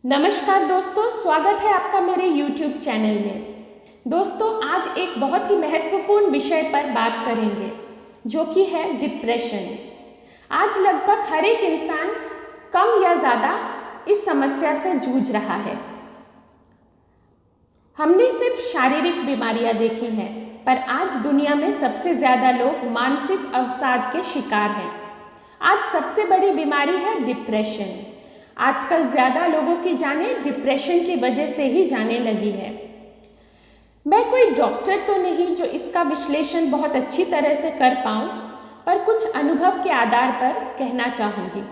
नमस्कार दोस्तों, स्वागत है आपका मेरे YouTube चैनल में। दोस्तों, आज एक बहुत ही महत्वपूर्ण विषय पर बात करेंगे जो कि है डिप्रेशन। आज लगभग हर एक इंसान कम या ज़्यादा इस समस्या से जूझ रहा है। हमने सिर्फ शारीरिक बीमारियां देखी हैं, पर आज दुनिया में सबसे ज़्यादा लोग मानसिक अवसाद के शिकार हैं। आज सबसे बड़ी बीमारी है डिप्रेशन। आजकल ज़्यादा लोगों की जानें डिप्रेशन की वजह से ही जाने लगी है। मैं कोई डॉक्टर तो नहीं जो इसका विश्लेषण बहुत अच्छी तरह से कर पाऊँ, पर कुछ अनुभव के आधार पर कहना चाहूँगी।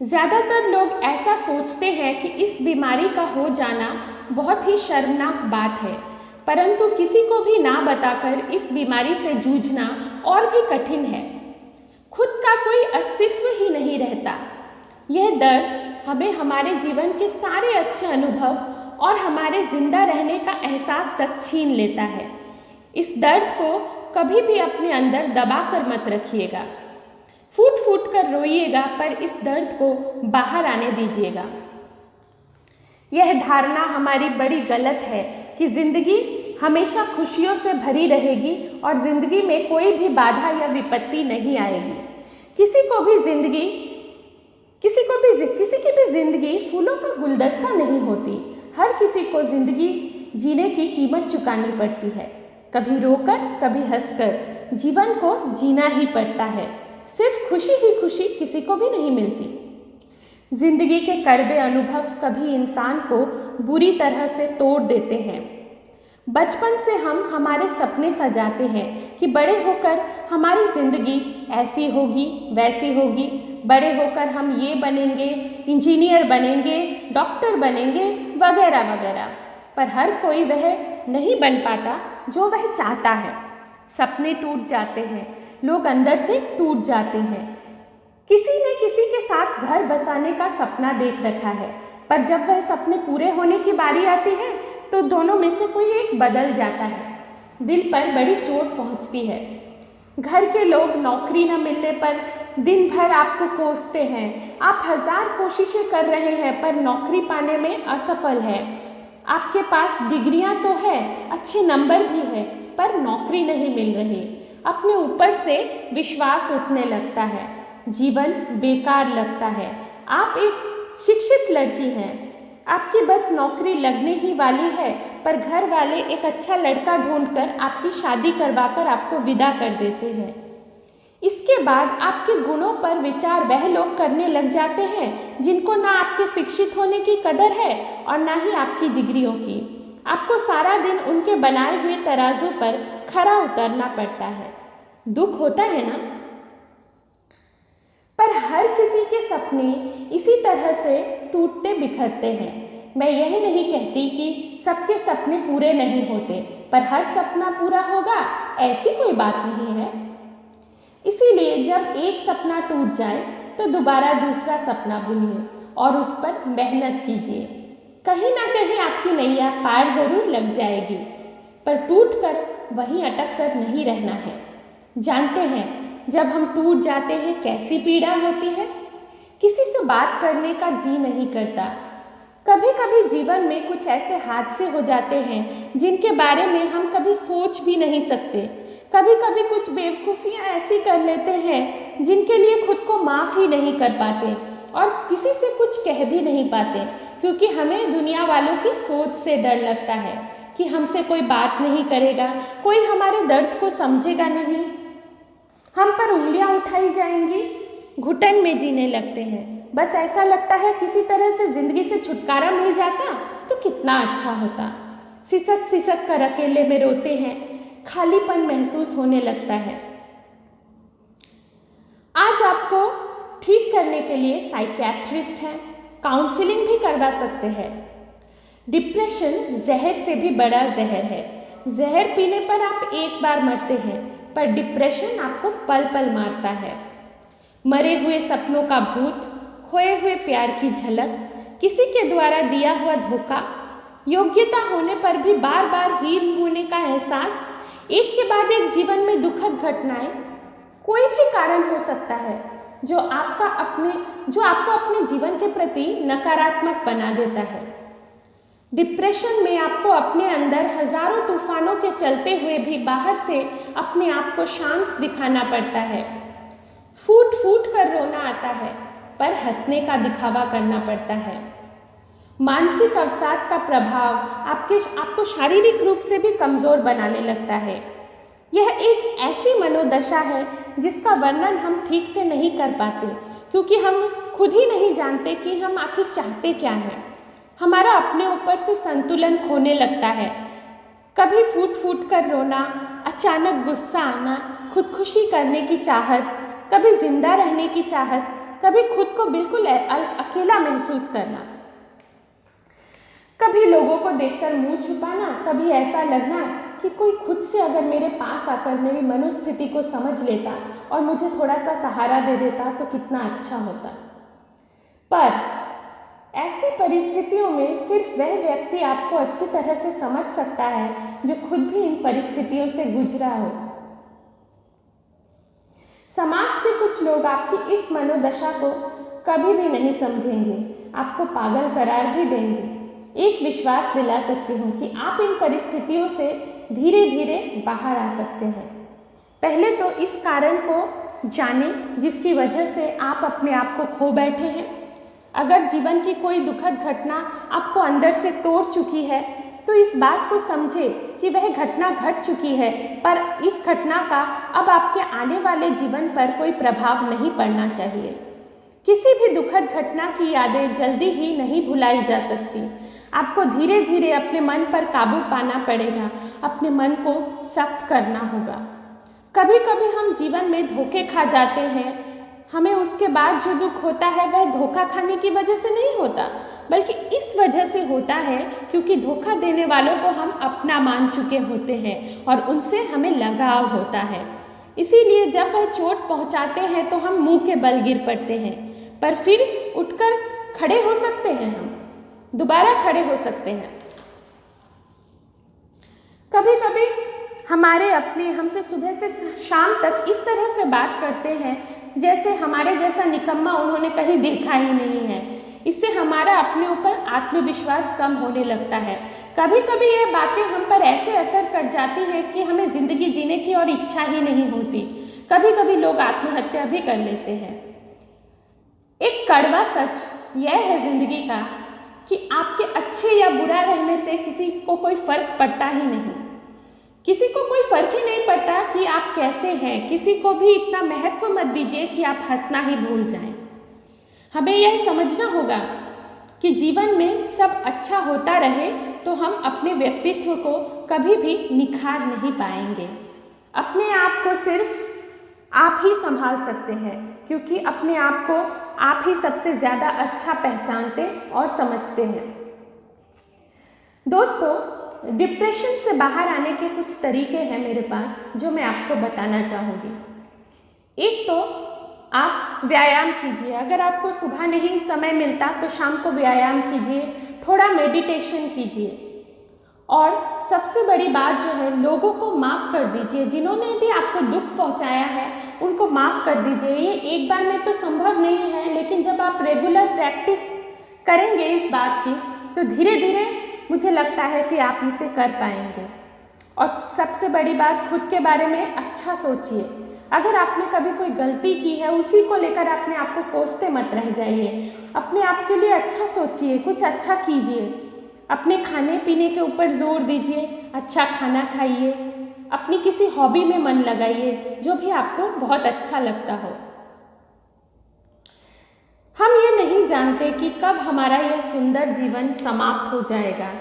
ज़्यादातर लोग ऐसा सोचते हैं कि इस बीमारी का हो जाना बहुत ही शर्मनाक बात है, परंतु किसी को भी ना बताकर इस बीमारी से जूझना और भी कठिन है। खुद का कोई अस्तित्व ही नहीं रहता। यह दर्द हमें हमारे जीवन के सारे अच्छे अनुभव और हमारे जिंदा रहने का एहसास तक छीन लेता है। इस दर्द को कभी भी अपने अंदर दबा कर मत रखिएगा। फूट फूट कर रोइएगा, पर इस दर्द को बाहर आने दीजिएगा। यह धारणा हमारी बड़ी गलत है कि जिंदगी हमेशा खुशियों से भरी रहेगी और जिंदगी में कोई भी बाधा या विपत्ति नहीं आएगी। किसी की भी जिंदगी फूलों का गुलदस्ता नहीं होती। हर किसी को जिंदगी जीने की कीमत चुकानी पड़ती है। कभी रोकर, कभी हंसकर जीवन को जीना ही पड़ता है। सिर्फ खुशी ही खुशी किसी को भी नहीं मिलती। जिंदगी के कड़वे अनुभव कभी इंसान को बुरी तरह से तोड़ देते हैं। बचपन से हम हमारे सपने सजाते हैं कि बड़े होकर हमारी जिंदगी ऐसी होगी, वैसी होगी। बड़े होकर हम ये बनेंगे, इंजीनियर बनेंगे, डॉक्टर बनेंगे, वगैरह वगैरह। पर हर कोई वह नहीं बन पाता जो वह चाहता है। सपने टूट जाते हैं, लोग अंदर से टूट जाते हैं। किसी ने किसी के साथ घर बसाने का सपना देख रखा है, पर जब वह सपने पूरे होने की बारी आती है तो दोनों में से कोई एक बदल जाता है। दिल पर बड़ी चोट पहुंचती है। घर के लोग नौकरी न मिलने पर दिन भर आपको कोसते हैं। आप 1000 कोशिशें कर रहे हैं पर नौकरी पाने में असफल है। आपके पास डिग्रियां तो है, अच्छे नंबर भी है, पर नौकरी नहीं मिल रही। अपने ऊपर से विश्वास उठने लगता है, जीवन बेकार लगता है। आप एक शिक्षित लड़की हैं, आपकी बस नौकरी लगने ही वाली है, पर घर वाले एक अच्छा लड़का ढूंढकर आपकी शादी करवाकर आपको विदा कर देते हैं। इसके बाद आपके गुणों पर विचार वह लोग करने लग जाते हैं जिनको ना आपके शिक्षित होने की कदर है और ना ही आपकी डिग्रियों की। आपको सारा दिन उनके बनाए हुए तराजू पर खरा उतरना पड़ता है। दुख होता है ना? पर हर किसी के सपने इसी तरह से टूटते बिखरते हैं। मैं यह नहीं कहती कि सबके सपने पूरे नहीं होते, पर हर सपना पूरा होगा ऐसी कोई बात नहीं है। इसीलिए जब एक सपना टूट जाए तो दोबारा दूसरा सपना बुनिए और उस पर मेहनत कीजिए। कहीं ना कहीं आपकी नैया पार जरूर लग जाएगी, पर टूट कर वहीं अटक कर नहीं रहना है। जानते हैं जब हम टूट जाते हैं कैसी पीड़ा होती है। किसी से बात करने का जी नहीं करता। कभी कभी जीवन में कुछ ऐसे हादसे हो जाते हैं जिनके बारे में हम कभी सोच भी नहीं सकते। कभी कभी कुछ बेवकूफ़ियाँ ऐसी कर लेते हैं जिनके लिए खुद को माफ़ ही नहीं कर पाते और किसी से कुछ कह भी नहीं पाते, क्योंकि हमें दुनिया वालों की सोच से डर लगता है कि हमसे कोई बात नहीं करेगा, कोई हमारे दर्द को समझेगा नहीं, हम पर उंगलियां उठाई जाएंगी। घुटन में जीने लगते हैं। बस ऐसा लगता है किसी तरह से जिंदगी से छुटकारा मिल जाता तो कितना अच्छा होता। सिसक सिसक कर अकेले में रोते हैं, खालीपन महसूस होने लगता है। आज आपको ठीक करने के लिए साइकियाट्रिस्ट हैं, काउंसलिंग भी करवा सकते हैं। डिप्रेशन जहर से भी बड़ा जहर है। जहर पीने पर आप एक बार मरते हैं, पर डिप्रेशन आपको पल पल मारता है। मरे हुए सपनों का भूत, खोए हुए प्यार की झलक, किसी के द्वारा दिया हुआ धोखा, योग्यता होने पर भी बार बार हीन होने का एहसास, एक के बाद एक जीवन में दुखद घटनाएं, कोई भी कारण हो सकता है। जो आपको अपने जीवन के प्रति नकारात्मक बना देता है। डिप्रेशन में आपको अपने अंदर हजारों तूफानों के चलते हुए भी बाहर से अपने आप को शांत दिखाना पड़ता है। फूट फूट कर रोना आता है, पर हंसने का दिखावा करना पड़ता है। मानसिक अवसाद का प्रभाव आपको शारीरिक रूप से भी कमज़ोर बनाने लगता है। यह एक ऐसी मनोदशा है जिसका वर्णन हम ठीक से नहीं कर पाते, क्योंकि हम खुद ही नहीं जानते कि हम आखिर चाहते क्या हैं। हमारा अपने ऊपर से संतुलन खोने लगता है। कभी फूट फूट कर रोना, अचानक गुस्सा आना, खुदकुशी करने की चाहत, कभी जिंदा रहने की चाहत, कभी खुद को बिल्कुल अकेला महसूस करना, कभी लोगों को देखकर मुंह छुपाना, कभी ऐसा लगना कि कोई खुद से अगर मेरे पास आकर मेरी मनोस्थिति को समझ लेता और मुझे थोड़ा सा सहारा दे देता तो कितना अच्छा होता। पर ऐसी परिस्थितियों में सिर्फ वह व्यक्ति आपको अच्छी तरह से समझ सकता है जो खुद भी इन परिस्थितियों से गुजरा हो। समाज के कुछ लोग आपकी इस मनोदशा को कभी भी नहीं समझेंगे, आपको पागल करार भी देंगे। एक विश्वास दिला सकती हूँ कि आप इन परिस्थितियों से धीरे धीरे बाहर आ सकते हैं। पहले तो इस कारण को जानें जिसकी वजह से आप अपने आप को खो बैठे हैं। अगर जीवन की कोई दुखद घटना आपको अंदर से तोड़ चुकी है तो इस बात को समझें कि वह घटना घट चुकी है, पर इस घटना का अब आपके आने वाले जीवन पर कोई प्रभाव नहीं पड़ना चाहिए। किसी भी दुखद घटना की यादें जल्दी ही नहीं भुलाई जा सकती। आपको धीरे धीरे अपने मन पर काबू पाना पड़ेगा, अपने मन को सख्त करना होगा। कभी कभी हम जीवन में धोखे खा जाते हैं। हमें उसके बाद जो दुख होता है वह धोखा खाने की वजह से नहीं होता, बल्कि इस वजह से होता है क्योंकि धोखा देने वालों को हम अपना मान चुके होते हैं और उनसे हमें लगाव होता है। इसीलिए जब वह चोट पहुंचाते हैं तो हम मुंह के बल गिर पड़ते हैं, पर फिर उठकर खड़े हो सकते हैं, हम दोबारा खड़े हो सकते हैं। कभी कभी हमारे अपने हमसे सुबह से शाम तक इस तरह से बात करते हैं जैसे हमारे जैसा निकम्मा उन्होंने कहीं देखा ही नहीं है। इससे हमारा अपने ऊपर आत्मविश्वास कम होने लगता है। कभी कभी ये बातें हम पर ऐसे असर कर जाती हैं कि हमें ज़िंदगी जीने की और इच्छा ही नहीं होती। कभी कभी लोग आत्महत्या भी कर लेते हैं। एक कड़वा सच यह है ज़िंदगी का कि आपके अच्छे या बुरा रहने से किसी को कोई फर्क पड़ता ही नहीं। किसी को कोई फर्क ही नहीं पड़ता कि आप कैसे हैं। किसी को भी इतना महत्व मत दीजिए कि आप हंसना ही भूल जाएं। हमें यह समझना होगा कि जीवन में सब अच्छा होता रहे तो हम अपने व्यक्तित्व को कभी भी निखार नहीं पाएंगे। अपने आप को सिर्फ आप ही संभाल सकते हैं, क्योंकि अपने आप को आप ही सबसे ज़्यादा अच्छा पहचानते और समझते हैं। दोस्तों, डिप्रेशन से बाहर आने के कुछ तरीके हैं मेरे पास जो मैं आपको बताना चाहूँगी। एक तो आप व्यायाम कीजिए। अगर आपको सुबह नहीं समय मिलता तो शाम को व्यायाम कीजिए, थोड़ा मेडिटेशन कीजिए। और सबसे बड़ी बात जो है, लोगों को माफ़ कर दीजिए। जिन्होंने भी आपको दुख पहुंचाया है उनको माफ़ कर दीजिए। ये एक बार में तो संभव नहीं है, लेकिन जब आप रेगुलर प्रैक्टिस करेंगे इस बात की तो धीरे धीरे मुझे लगता है कि आप इसे कर पाएंगे। और सबसे बड़ी बात, खुद के बारे में अच्छा सोचिए। अगर आपने कभी कोई गलती की है उसी को लेकर अपने आप को कोसते मत रह जाइए। अपने आप के लिए अच्छा सोचिए, कुछ अच्छा कीजिए। अपने खाने पीने के ऊपर जोर दीजिए, अच्छा खाना खाइए, अपनी किसी हॉबी में मन लगाइए जो भी आपको बहुत अच्छा लगता हो। हम ये नहीं जानते कि कब हमारा यह सुंदर जीवन समाप्त हो जाएगा।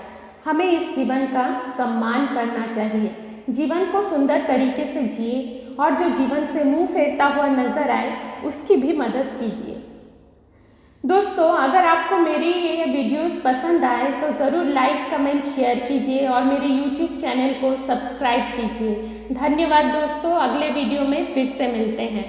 हमें इस जीवन का सम्मान करना चाहिए। जीवन को सुंदर तरीके से जिए और जो जीवन से मुंह फेरता हुआ नजर आए उसकी भी मदद कीजिए। दोस्तों, अगर आपको मेरी ये वीडियोस पसंद आए तो ज़रूर लाइक, कमेंट, शेयर कीजिए और मेरे YouTube चैनल को सब्सक्राइब कीजिए। धन्यवाद दोस्तों, अगले वीडियो में फिर से मिलते हैं।